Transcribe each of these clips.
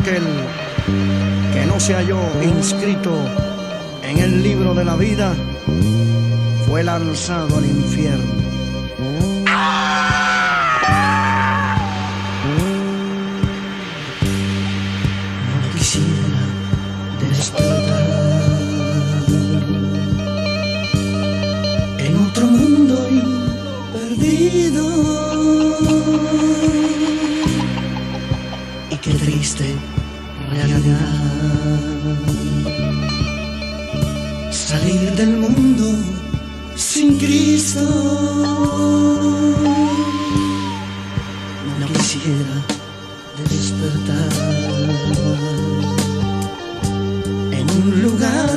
aquel que no se halló inscrito en el libro de la vida fue lanzado al infierno. No quisiera despertar en otro mundo y perdido. Y qué triste realidad salir del mundo sin Cristo. No quisiera despertar en un lugar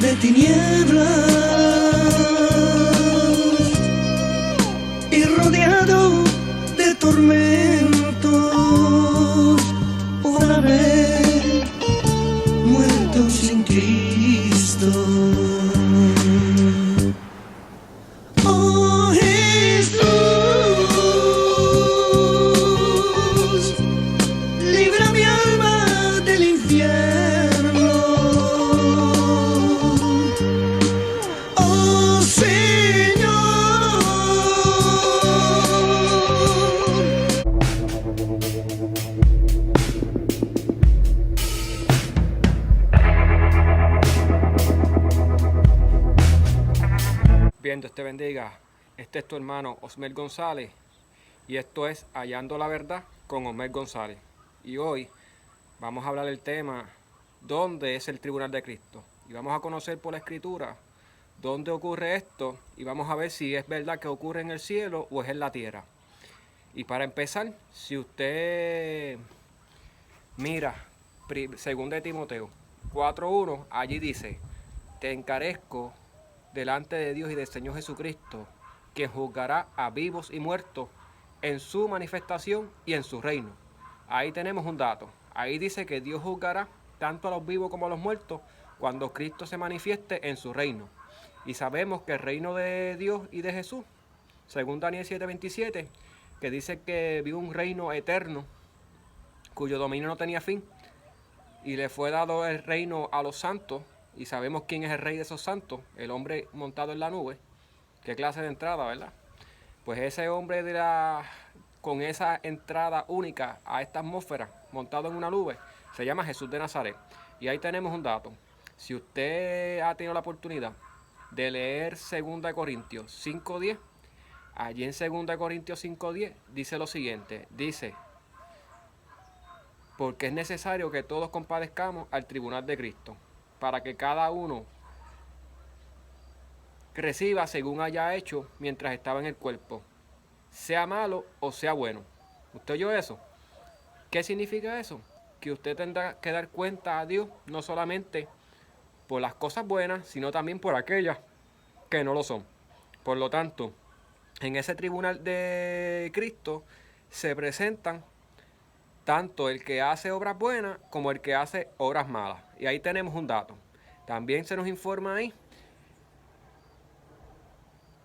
de tinieblas y rodeado de tormentos por haber muerto sin Cristo. Oh Jesús, libra mi alma del infierno. Oh Señor. Bien, Dios te bendiga. Este es tu hermano Osmer González y esto es Hallando la Verdad con Osmer González. Y hoy vamos a hablar del tema ¿dónde es el tribunal de Cristo? Y vamos a conocer por la escritura dónde ocurre esto y vamos a ver si es verdad que ocurre en el cielo o es en la tierra. Y para empezar, si usted mira 2 de Timoteo 4:1, allí dice: te encarezco delante de Dios y del Señor Jesucristo, quien juzgará a vivos y muertos en su manifestación y en su reino. Ahí tenemos un dato. Ahí dice que Dios juzgará tanto a los vivos como a los muertos cuando Cristo se manifieste en su reino. Y sabemos que el reino de Dios y de Jesús, según Daniel 7:27, que dice que vio un reino eterno cuyo dominio no tenía fin, y le fue dado el reino a los santos. Y sabemos quién es el rey de esos santos, el hombre montado en la nube. Qué clase de entrada, ¿verdad? Pues ese hombre con esa entrada única a esta atmósfera, montado en una nube, se llama Jesús de Nazaret. Y ahí tenemos un dato. Si usted ha tenido la oportunidad de leer 2 Corintios 5:10, allí en 2 Corintios 5:10 dice lo siguiente. Dice: porque es necesario que todos compadezcamos al tribunal de Cristo, para que cada uno reciba según haya hecho mientras estaba en el cuerpo, sea malo o sea bueno. ¿Usted oyó eso? ¿Qué significa eso? Que usted tendrá que dar cuenta a Dios no solamente por las cosas buenas, sino también por aquellas que no lo son. Por lo tanto, en ese tribunal de Cristo se presentan tanto el que hace obras buenas como el que hace obras malas. Y ahí tenemos un dato. También se nos informa ahí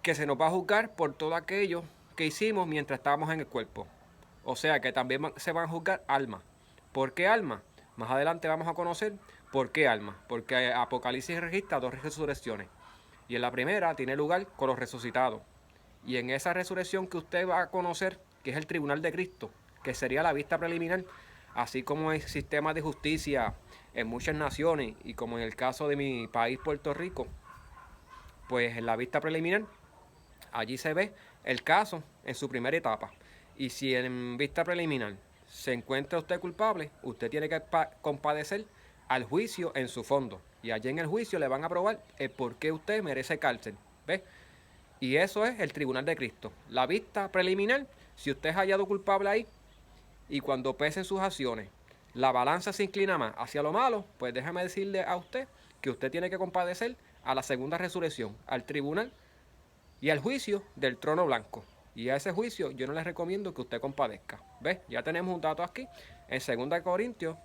que se nos va a juzgar por todo aquello que hicimos mientras estábamos en el cuerpo. O sea que también se van a juzgar almas. ¿Por qué almas? Más adelante vamos a conocer por qué almas. Porque Apocalipsis registra 2 resurrecciones. Y en la primera tiene lugar con los resucitados. Y en esa resurrección que usted va a conocer, que es el tribunal de Cristo, que sería la vista preliminar, así como el sistema de justicia en muchas naciones y como en el caso de mi país, Puerto Rico, pues en la vista preliminar, allí se ve el caso en su primera etapa. Y si en vista preliminar se encuentra usted culpable, usted tiene que compadecer al juicio en su fondo. Y allí en el juicio le van a probar el por qué usted merece cárcel. ¿Ves? Y eso es el tribunal de Cristo. La vista preliminar, si usted es hallado culpable ahí, y cuando pesen sus acciones, la balanza se inclina más hacia lo malo, pues déjame decirle a usted que usted tiene que compadecer a la segunda resurrección, al tribunal y al juicio del trono blanco. Y a ese juicio yo no les recomiendo que usted compadezca. ¿Ves? Ya tenemos un dato aquí en 2 Corintios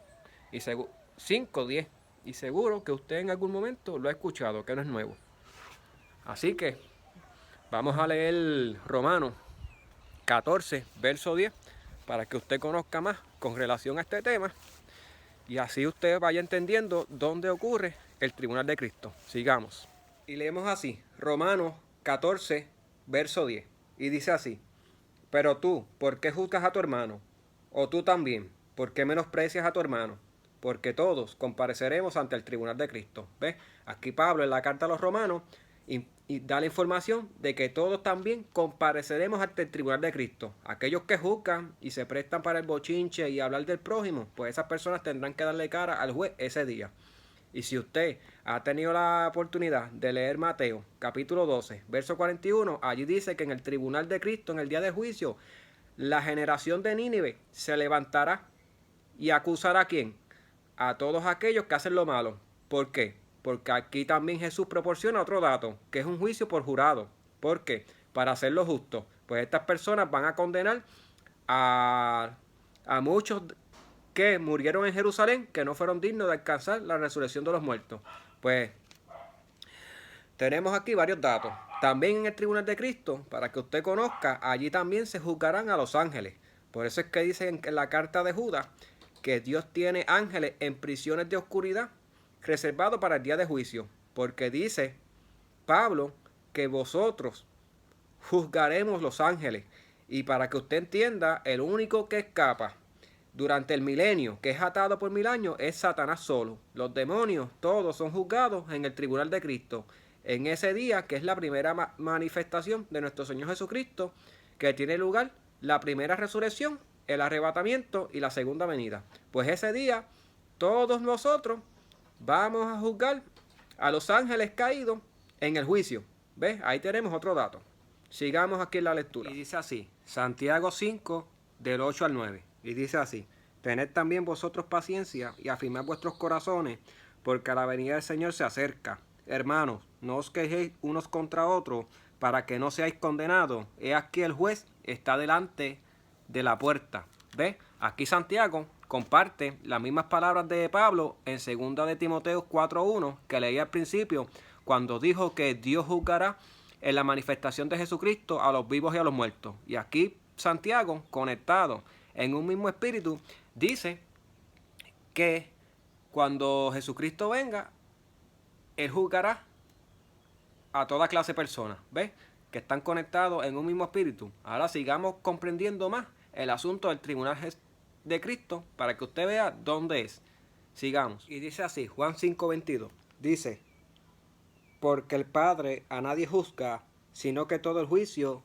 5:10. Y seguro que usted en algún momento lo ha escuchado, que no es nuevo. Así que vamos a leer Romanos 14, verso 10, para que usted conozca más con relación a este tema Y así usted vaya entendiendo dónde ocurre el tribunal de Cristo. Sigamos. Y leemos así, Romanos 14, verso 10. Y dice así, pero tú, ¿por qué juzgas a tu hermano? O tú también, ¿por qué menosprecias a tu hermano? Porque todos compareceremos ante el tribunal de Cristo. ¿Ves? Aquí Pablo en la carta a los romanos y da la información de que todos también compareceremos ante el tribunal de Cristo. Aquellos que juzgan y se prestan para el bochinche y hablar del prójimo, pues esas personas tendrán que darle cara al juez ese día. Y si usted ha tenido la oportunidad de leer Mateo capítulo 12, verso 41, allí dice que en el tribunal de Cristo, en el día de juicio, la generación de Nínive se levantará y acusará ¿a quién? A todos aquellos que hacen lo malo. ¿Por qué? Porque aquí también Jesús proporciona otro dato, que es un juicio por jurado. ¿Por qué? Para hacerlo justo. Pues estas personas van a condenar a muchos que murieron en Jerusalén, que no fueron dignos de alcanzar la resurrección de los muertos. Pues tenemos aquí varios datos. También en el tribunal de Cristo, para que usted conozca, allí también se juzgarán a los ángeles. Por eso es que dice en la carta de Judas que Dios tiene ángeles en prisiones de oscuridad reservados para el día de juicio. Porque dice Pablo que vosotros juzgaremos los ángeles. Y para que usted entienda, el único que escapa durante el milenio, que es atado por 1000 años, es Satanás solo. Los demonios, todos son juzgados en el tribunal de Cristo. En ese día, que es la primera manifestación de nuestro Señor Jesucristo, que tiene lugar la primera resurrección, el arrebatamiento y la segunda venida. Pues ese día, todos nosotros vamos a juzgar a los ángeles caídos en el juicio. ¿Ves? Ahí tenemos otro dato. Sigamos aquí en la lectura. Y dice así, Santiago 5, del 8 al 9. Y dice así, tened también vosotros paciencia y afirmad vuestros corazones, porque a la venida del Señor se acerca. Hermanos, no os quejéis unos contra otros, para que no seáis condenados. He aquí el juez está delante de la puerta. ¿Ves? Aquí Santiago comparte las mismas palabras de Pablo en 2 de Timoteo 4:1 que leí al principio, cuando dijo que Dios juzgará en la manifestación de Jesucristo a los vivos y a los muertos. Y aquí Santiago, conectado en un mismo espíritu, dice que cuando Jesucristo venga, Él juzgará a toda clase de personas. ¿Ves? Que están conectados en un mismo espíritu. Ahora sigamos comprendiendo más el asunto del tribunal de Cristo para que usted vea dónde es. Sigamos. Y dice así, Juan 5:22. Dice, porque el Padre a nadie juzga, sino que todo el juicio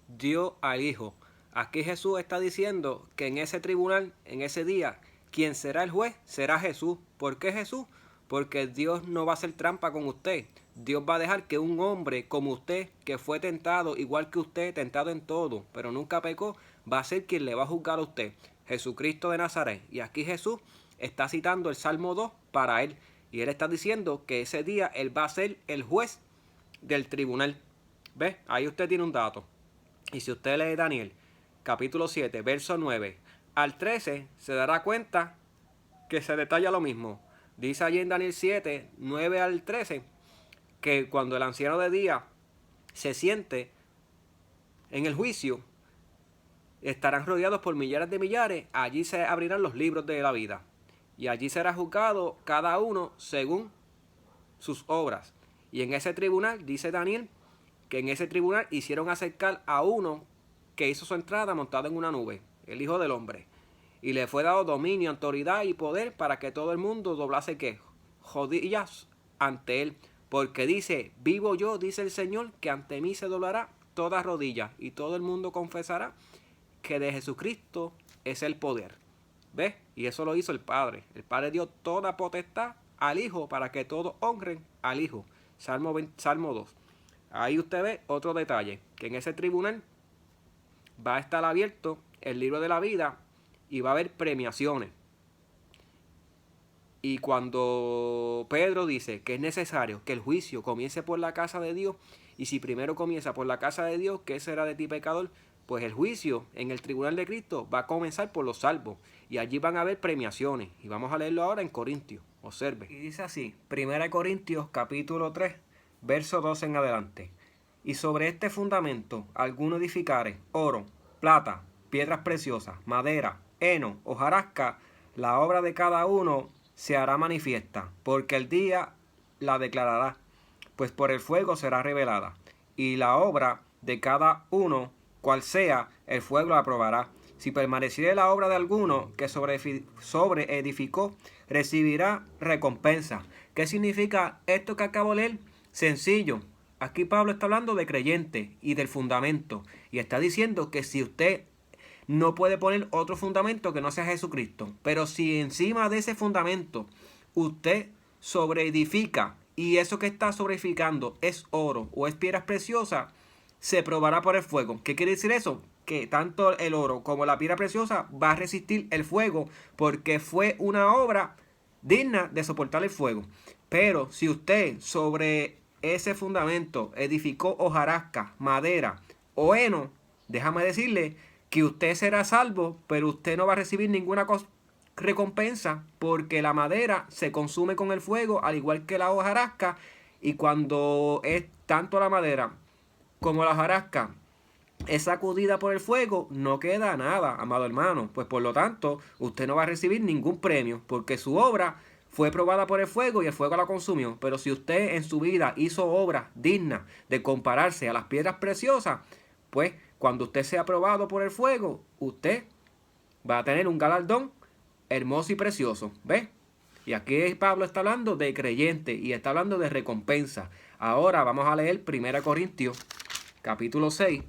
dio al Hijo. Aquí Jesús está diciendo que en ese tribunal, en ese día, quien será el juez será Jesús. ¿Por qué Jesús? Porque Dios no va a hacer trampa con usted. Dios va a dejar que un hombre como usted, que fue tentado igual que usted, tentado en todo, pero nunca pecó, va a ser quien le va a juzgar a usted. Jesucristo de Nazaret. Y aquí Jesús está citando el Salmo 2 para él. Y él está diciendo que ese día él va a ser el juez del tribunal. ¿Ves? Ahí usted tiene un dato. Y si usted lee Daniel, capítulo 7, verso 9 al 13, se dará cuenta que se detalla lo mismo. Dice allí en Daniel 7, 9 al 13, que cuando el anciano de día se siente en el juicio, estarán rodeados por millares de millares, allí se abrirán los libros de la vida. Y allí será juzgado cada uno según sus obras. Y en ese tribunal, dice Daniel, que en ese tribunal hicieron acercar a uno que hizo su entrada montado en una nube, el Hijo del Hombre. Y le fue dado dominio, autoridad y poder para que todo el mundo doblase ¿qué? Rodillas ante él. Porque dice, vivo yo, dice el Señor, que ante mí se doblará toda rodilla. Y todo el mundo confesará que de Jesucristo es el poder. ¿Ves? Y eso lo hizo el Padre. El Padre dio toda potestad al Hijo para que todos honren al Hijo. Salmo 2. Ahí usted ve otro detalle, que en ese tribunal va a estar abierto el libro de la vida y va a haber premiaciones. Y cuando Pedro dice que es necesario que el juicio comience por la casa de Dios, y si primero comienza por la casa de Dios, ¿qué será de ti pecador? Pues el juicio en el tribunal de Cristo va a comenzar por los salvos. Y allí van a haber premiaciones. Y vamos a leerlo ahora en Corintios. Observe. Y dice así, 1 Corintios capítulo 3, verso 12 en adelante. Y sobre este fundamento alguno edificare oro, plata, piedras preciosas, madera, heno, hojarasca, la obra de cada uno se hará manifiesta, porque el día la declarará, pues por el fuego será revelada, y la obra de cada uno, cual sea, el fuego la probará. Si permaneciere la obra de alguno que sobre edificó, recibirá recompensa. ¿Qué significa esto que acabo de leer? Sencillo. Aquí Pablo está hablando de creyente y del fundamento. Y está diciendo que si usted no puede poner otro fundamento que no sea Jesucristo, pero si encima de ese fundamento usted sobreedifica y eso que está sobreedificando es oro o es piedras preciosas, se probará por el fuego. ¿Qué quiere decir eso? Que tanto el oro como la piedra preciosa va a resistir el fuego porque fue una obra digna de soportar el fuego. Pero si usted sobre ese fundamento edificó hojarasca, madera o heno, déjame decirle que usted será salvo, pero usted no va a recibir ninguna recompensa porque la madera se consume con el fuego al igual que la hojarasca, y cuando es tanto la madera como la hojarasca es sacudida por el fuego, no queda nada, amado hermano. Pues por lo tanto, usted no va a recibir ningún premio, porque su obra fue probada por el fuego y el fuego la consumió. Pero si usted en su vida hizo obras dignas de compararse a las piedras preciosas, pues cuando usted sea probado por el fuego, usted va a tener un galardón hermoso y precioso. ¿Ves? Y aquí Pablo está hablando de creyente y está hablando de recompensa. Ahora vamos a leer 1 Corintios, capítulo 6.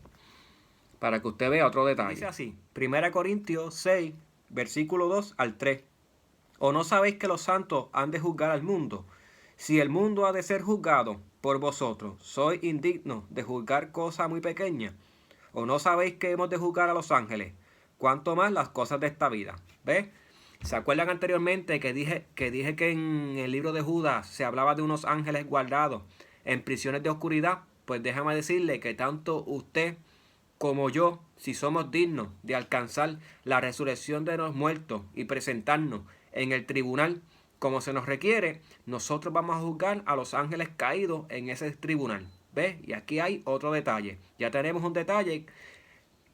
Para que usted vea otro detalle. Dice así, 1 Corintios 6, versículo 2 al 3. ¿O no sabéis que los santos han de juzgar al mundo? Si el mundo ha de ser juzgado por vosotros, ¿sois indignos de juzgar cosa muy pequeña? ¿O no sabéis que hemos de juzgar a los ángeles? ¿Cuánto más las cosas de esta vida? ¿Ves? ¿Se acuerdan anteriormente que dije que en el libro de Judas se hablaba de unos ángeles guardados en prisiones de oscuridad? Pues déjame decirle que tanto usted como yo, si somos dignos de alcanzar la resurrección de los muertos y presentarnos en el tribunal como se nos requiere, nosotros vamos a juzgar a los ángeles caídos en ese tribunal. ¿Ves? Y aquí hay otro detalle. Ya tenemos un detalle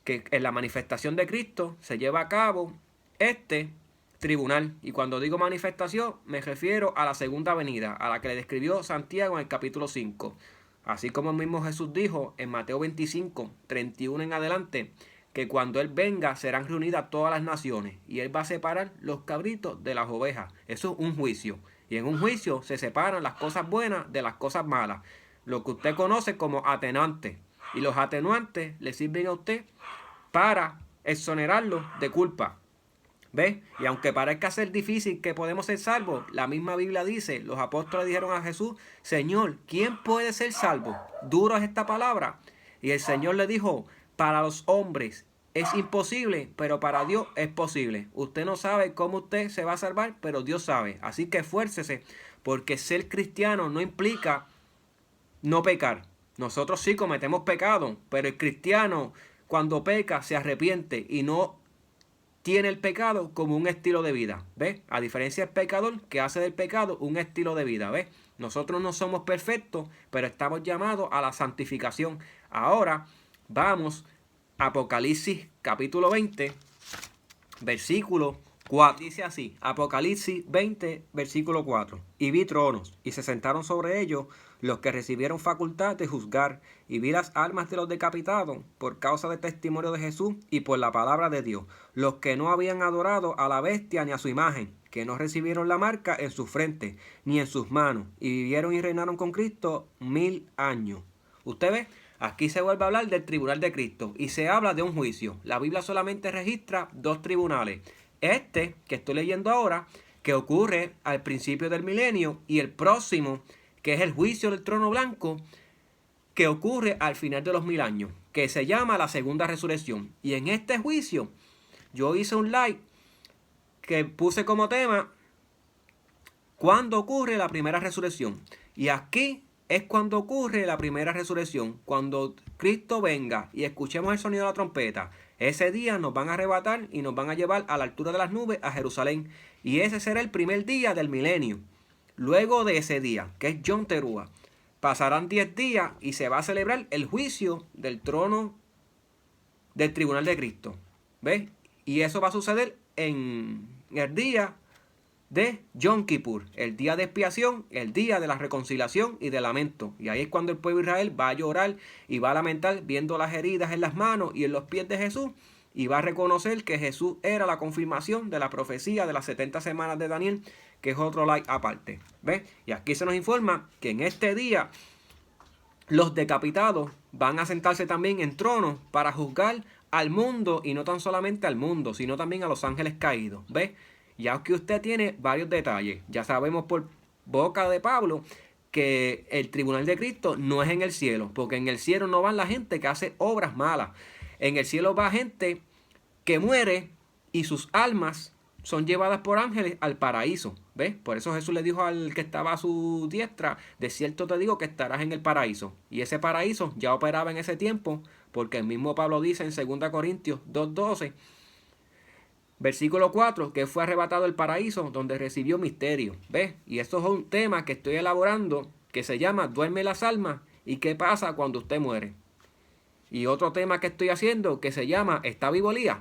que en la manifestación de Cristo se lleva a cabo este tribunal. Y cuando digo manifestación, me refiero a la segunda venida, a la que le describió Santiago en el capítulo 5. Así como el mismo Jesús dijo en Mateo 25, 31 en adelante, que cuando Él venga serán reunidas todas las naciones y Él va a separar los cabritos de las ovejas. Eso es un juicio. Y en un juicio se separan las cosas buenas de las cosas malas. Lo que usted conoce como atenuantes. Y los atenuantes le sirven a usted para exonerarlo de culpa. ¿Ves? Y aunque parezca ser difícil que podemos ser salvos, la misma Biblia dice, los apóstoles dijeron a Jesús, Señor, ¿quién puede ser salvo? Duro es esta palabra. Y el Señor le dijo, para los hombres es imposible, pero para Dios es posible. Usted no sabe cómo usted se va a salvar, pero Dios sabe. Así que esfuércese, porque ser cristiano no implica no pecar. Nosotros sí cometemos pecado, pero el cristiano cuando peca se arrepiente y no tiene el pecado como un estilo de vida, ¿ves? A diferencia del pecador que hace del pecado un estilo de vida, ¿ves? Nosotros no somos perfectos, pero estamos llamados a la santificación. Ahora vamos a Apocalipsis capítulo 20, versículo 4. Dice así, Apocalipsis 20, versículo 4. Y vi tronos, y se sentaron sobre ellos los que recibieron facultad de juzgar, y vi las almas de los decapitados por causa del testimonio de Jesús y por la palabra de Dios, los que no habían adorado a la bestia ni a su imagen, que no recibieron la marca en su frente ni en sus manos, y vivieron y reinaron con Cristo 1000 años. ¿Usted ve? Aquí se vuelve a hablar del tribunal de Cristo y se habla de un juicio. La Biblia solamente registra 2 tribunales. Este que estoy leyendo ahora, que ocurre al principio del milenio, y el próximo, que es el juicio del trono blanco, que ocurre al final de los 1000 años, que se llama la segunda resurrección. Y en este juicio, yo hice un live que puse como tema, ¿cuándo ocurre la primera resurrección? Y aquí es cuando ocurre la primera resurrección, cuando Cristo venga y escuchemos el sonido de la trompeta. Ese día nos van a arrebatar y nos van a llevar a la altura de las nubes a Jerusalén. Y ese será el primer día del milenio. Luego de ese día, que es Yom Teruah, pasarán 10 días y se va a celebrar el juicio del trono del tribunal de Cristo. ¿Ves? Y eso va a suceder en el día de Yom Kippur, el día de expiación, el día de la reconciliación y de lamento. Y ahí es cuando el pueblo de Israel va a llorar y va a lamentar viendo las heridas en las manos y en los pies de Jesús, y va a reconocer que Jesús era la confirmación de la profecía de las 70 semanas de Daniel, que es otro like aparte. ¿Ves? Y aquí se nos informa que en este día los decapitados van a sentarse también en tronos para juzgar al mundo, y no tan solamente al mundo, sino también a los ángeles caídos. ¿Ves? Ya que usted tiene varios detalles. Ya sabemos por boca de Pablo que el tribunal de Cristo no es en el cielo, porque en el cielo no van la gente que hace obras malas. En el cielo va gente que muere y sus almas son llevadas por ángeles al paraíso. ¿Ves? Por eso Jesús le dijo al que estaba a su diestra: de cierto te digo que estarás en el paraíso. Y ese paraíso ya operaba en ese tiempo, porque el mismo Pablo dice en 2 Corintios 2:12, versículo 4, que fue arrebatado el paraíso donde recibió misterio. ¿Ves? Y esto es un tema que estoy elaborando que se llama duerme las almas y qué pasa cuando usted muere. Y otro tema que estoy haciendo que se llama ¿está vivo Elías?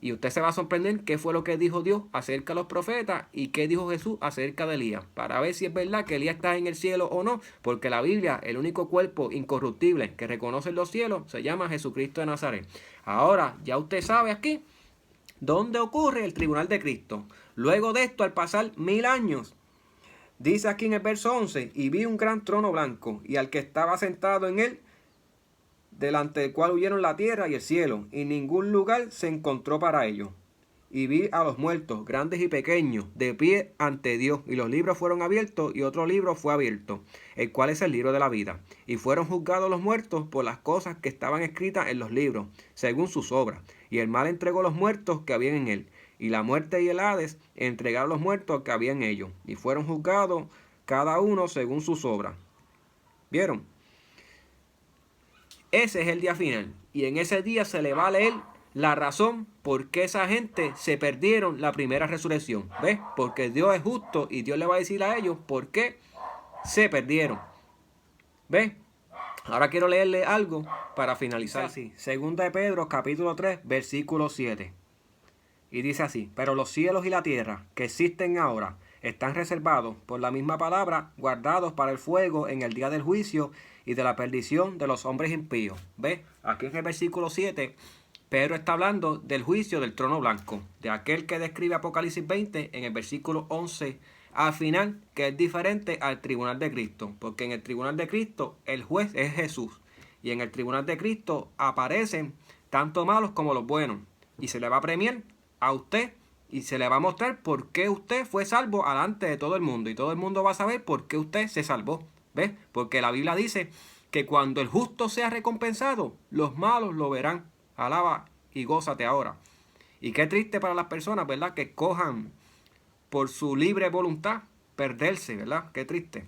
Y usted se va a sorprender qué fue lo que dijo Dios acerca de los profetas y qué dijo Jesús acerca de Elías, para ver si es verdad que Elías está en el cielo o no, porque la Biblia, el único cuerpo incorruptible que reconoce los cielos, se llama Jesucristo de Nazaret. Ahora, ya usted sabe aquí ¿dónde ocurre el tribunal de Cristo? Luego de esto, al pasar 1000 años, dice aquí en el verso 11, y vi un gran trono blanco, y al que estaba sentado en él, delante del cual huyeron la tierra y el cielo, y ningún lugar se encontró para ellos. Y vi a los muertos, grandes y pequeños, de pie ante Dios, y los libros fueron abiertos, y otro libro fue abierto, el cual es el libro de la vida. Y fueron juzgados los muertos por las cosas que estaban escritas en los libros, según sus obras. Y el mal entregó los muertos que habían en él, y la muerte y el Hades entregaron los muertos que habían en ellos, y fueron juzgados cada uno según sus obras. ¿Vieron? Ese es el día final, y en ese día se le va a leer la razón por qué esa gente se perdieron la primera resurrección. ¿Ves? Porque Dios es justo y Dios le va a decir a ellos por qué se perdieron. ¿Ves? Ahora quiero leerle algo para finalizar. Así, Segunda de Pedro, capítulo 3, versículo 7. Y dice así: pero los cielos y la tierra que existen ahora están reservados por la misma palabra, guardados para el fuego en el día del juicio y de la perdición de los hombres impíos. ¿Ves? Aquí en el versículo 7, Pedro está hablando del juicio del trono blanco, de aquel que describe Apocalipsis 20 en el versículo 11 al final, que es diferente al tribunal de Cristo, porque en el tribunal de Cristo el juez es Jesús, y en el tribunal de Cristo aparecen tanto malos como los buenos, y se le va a premiar a usted y se le va a mostrar por qué usted fue salvo delante de todo el mundo, y todo el mundo va a saber por qué usted se salvó. ¿Ves? Porque la Biblia dice que cuando el justo sea recompensado, los malos lo verán. Alaba y gózate ahora. Y qué triste para las personas, ¿verdad?, que cojan por su libre voluntad perderse, ¿verdad? Qué triste.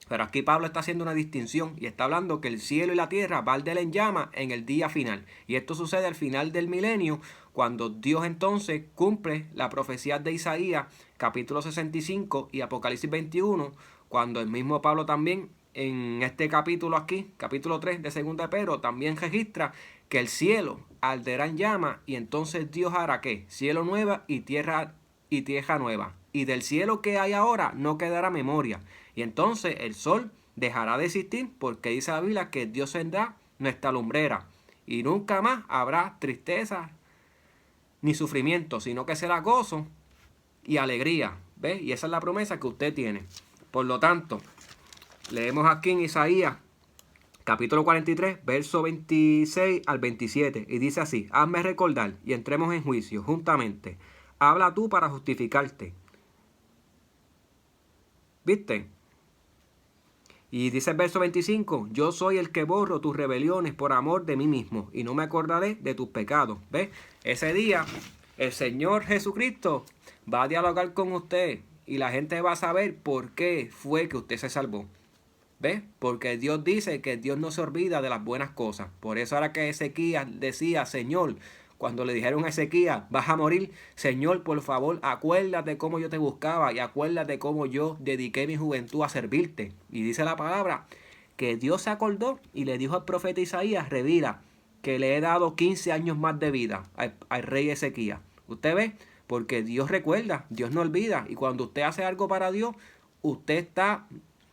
Pero aquí Pablo está haciendo una distinción y está hablando que el cielo y la tierra va a arder en llama en el día final. Y esto sucede al final del milenio, cuando Dios entonces cumple la profecía de Isaías, capítulo 65 y Apocalipsis 21, cuando el mismo Pablo también en este capítulo aquí, capítulo 3 de 2 de Pedro, también registra que el cielo arderá en llama, y entonces Dios hará ¿qué? Cielo nueva y tierra nueva. Y del cielo que hay ahora no quedará memoria. Y entonces el sol dejará de existir, porque dice la Biblia que Dios será nuestra lumbrera. Y nunca más habrá tristeza ni sufrimiento, sino que será gozo y alegría. ¿Ves? Y esa es la promesa que usted tiene. Por lo tanto, leemos aquí en Isaías, capítulo 43, verso 26 al 27. Y dice así: hazme recordar y entremos en juicio juntamente. Habla tú para justificarte. ¿Viste? Y dice el verso 25: yo soy el que borro tus rebeliones por amor de mí mismo, y no me acordaré de tus pecados. ¿Ves? Ese día el Señor Jesucristo va a dialogar con usted, y la gente va a saber por qué fue que usted se salvó. ¿Ves? Porque Dios dice que Dios no se olvida de las buenas cosas. Por eso ahora que Ezequías decía: Señor, cuando le dijeron a Ezequías, vas a morir, Señor, por favor, acuérdate cómo yo te buscaba y acuérdate cómo yo dediqué mi juventud a servirte. Y dice la palabra que Dios se acordó y le dijo al profeta Isaías: revira, que le he dado 15 años más de vida al rey Ezequías. Usted ve, porque Dios recuerda, Dios no olvida. Y cuando usted hace algo para Dios, usted está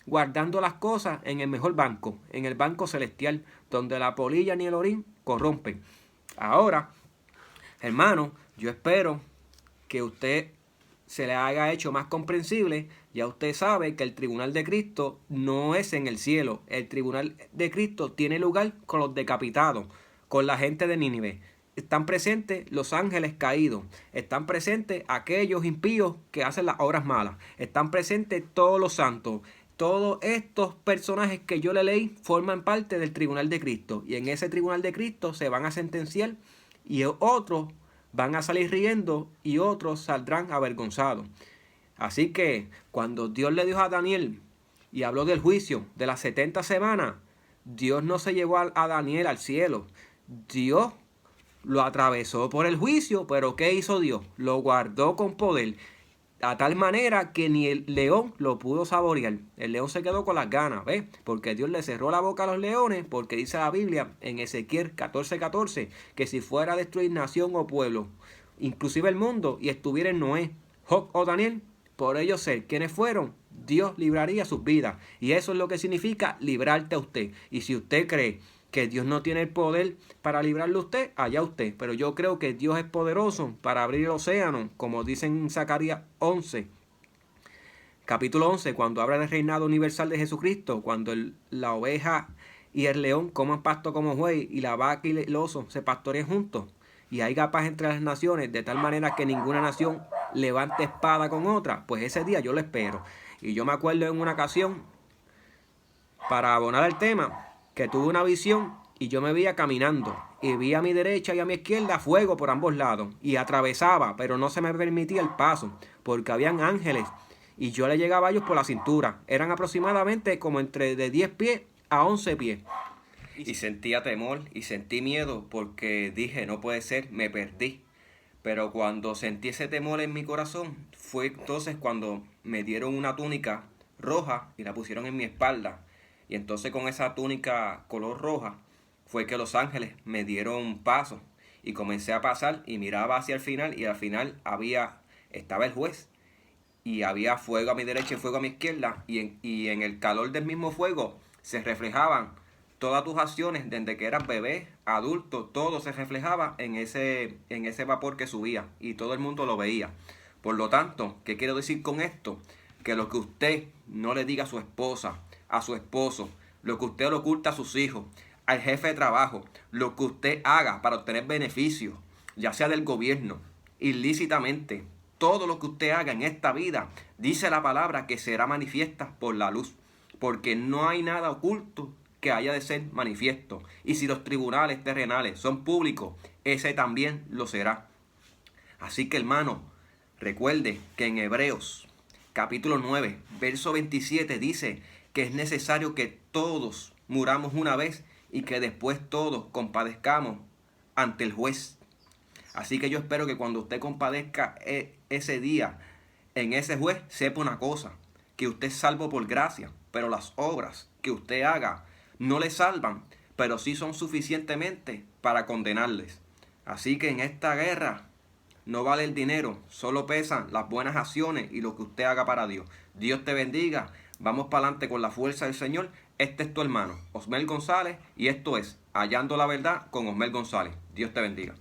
guardando las cosas en el mejor banco, en el banco celestial, donde la polilla ni el orín corrompen. Ahora, hermano, yo espero que usted se le haya hecho más comprensible. Ya usted sabe que el tribunal de Cristo no es en el cielo. El tribunal de Cristo tiene lugar con los decapitados, con la gente de Nínive. Están presentes los ángeles caídos. Están presentes aquellos impíos que hacen las obras malas. Están presentes todos los santos. Todos estos personajes que yo le leí forman parte del tribunal de Cristo. Y en ese tribunal de Cristo se van a sentenciar y otros van a salir riendo y otros saldrán avergonzados. Así que cuando Dios le dijo a Daniel y habló del juicio de las 70 semanas, Dios no se llevó a Daniel al cielo. Dios lo atravesó por el juicio, pero ¿qué hizo Dios? Lo guardó con poder, a tal manera que ni el león lo pudo saborear. El león se quedó con las ganas, ¿ves? Porque Dios le cerró la boca a los leones, porque dice la Biblia en Ezequiel 14:14, que si fuera a destruir nación o pueblo, inclusive el mundo, y estuviera en Noé, Job o Daniel, por ellos ser quienes fueron, Dios libraría sus vidas. Y eso es lo que significa librarte a usted. Y si usted cree que Dios no tiene el poder para librarlo a usted, allá usted. Pero yo creo que Dios es poderoso para abrir el océano, como dice en Zacarías 11, capítulo 11, cuando habla del reinado universal de Jesucristo, cuando la oveja y el león coman pasto como buey y la vaca y el oso se pastoreen juntos. Y haya paz entre las naciones, de tal manera que ninguna nación levante espada con otra. Pues ese día yo lo espero. Y yo me acuerdo en una ocasión, para abonar el tema, que tuve una visión y yo me veía caminando y vi a mi derecha y a mi izquierda fuego por ambos lados y atravesaba, pero no se me permitía el paso porque habían ángeles y yo le llegaba a ellos por la cintura. Eran aproximadamente como entre de 10 pies a 11 pies. Y sentía temor y sentí miedo porque dije, no puede ser, me perdí. Pero cuando sentí ese temor en mi corazón, fue entonces cuando me dieron una túnica roja y la pusieron en mi espalda. Y entonces con esa túnica color roja fue que los ángeles me dieron paso. Y comencé a pasar y miraba hacia el final y al final estaba el juez. Y había fuego a mi derecha y fuego a mi izquierda. Y en el calor del mismo fuego se reflejaban todas tus acciones, desde que eras bebé, adulto, todo se reflejaba en ese vapor que subía y todo el mundo lo veía. Por lo tanto, ¿qué quiero decir con esto? Que lo que usted no le diga a su esposa, a su esposo, lo que usted le oculta a sus hijos, al jefe de trabajo, lo que usted haga para obtener beneficios, ya sea del gobierno, ilícitamente, todo lo que usted haga en esta vida, dice la palabra que será manifiesta por la luz, porque no hay nada oculto que haya de ser manifiesto. Y si los tribunales terrenales son públicos, ese también lo será. Así que, hermano, recuerde que en Hebreos capítulo 9, verso 27 dice que es necesario que todos muramos una vez y que después todos compadezcamos ante el juez. Así que yo espero que cuando usted compadezca ese día en ese juez, sepa una cosa, que usted es salvo por gracia, pero las obras que usted haga no le salvan, pero sí son suficientemente para condenarles. Así que en esta guerra no vale el dinero, solo pesan las buenas acciones y lo que usted haga para Dios. Dios te bendiga. Vamos para adelante con la fuerza del Señor. Este es tu hermano, Osmel González, y esto es Hallando la Verdad con Osmel González. Dios te bendiga.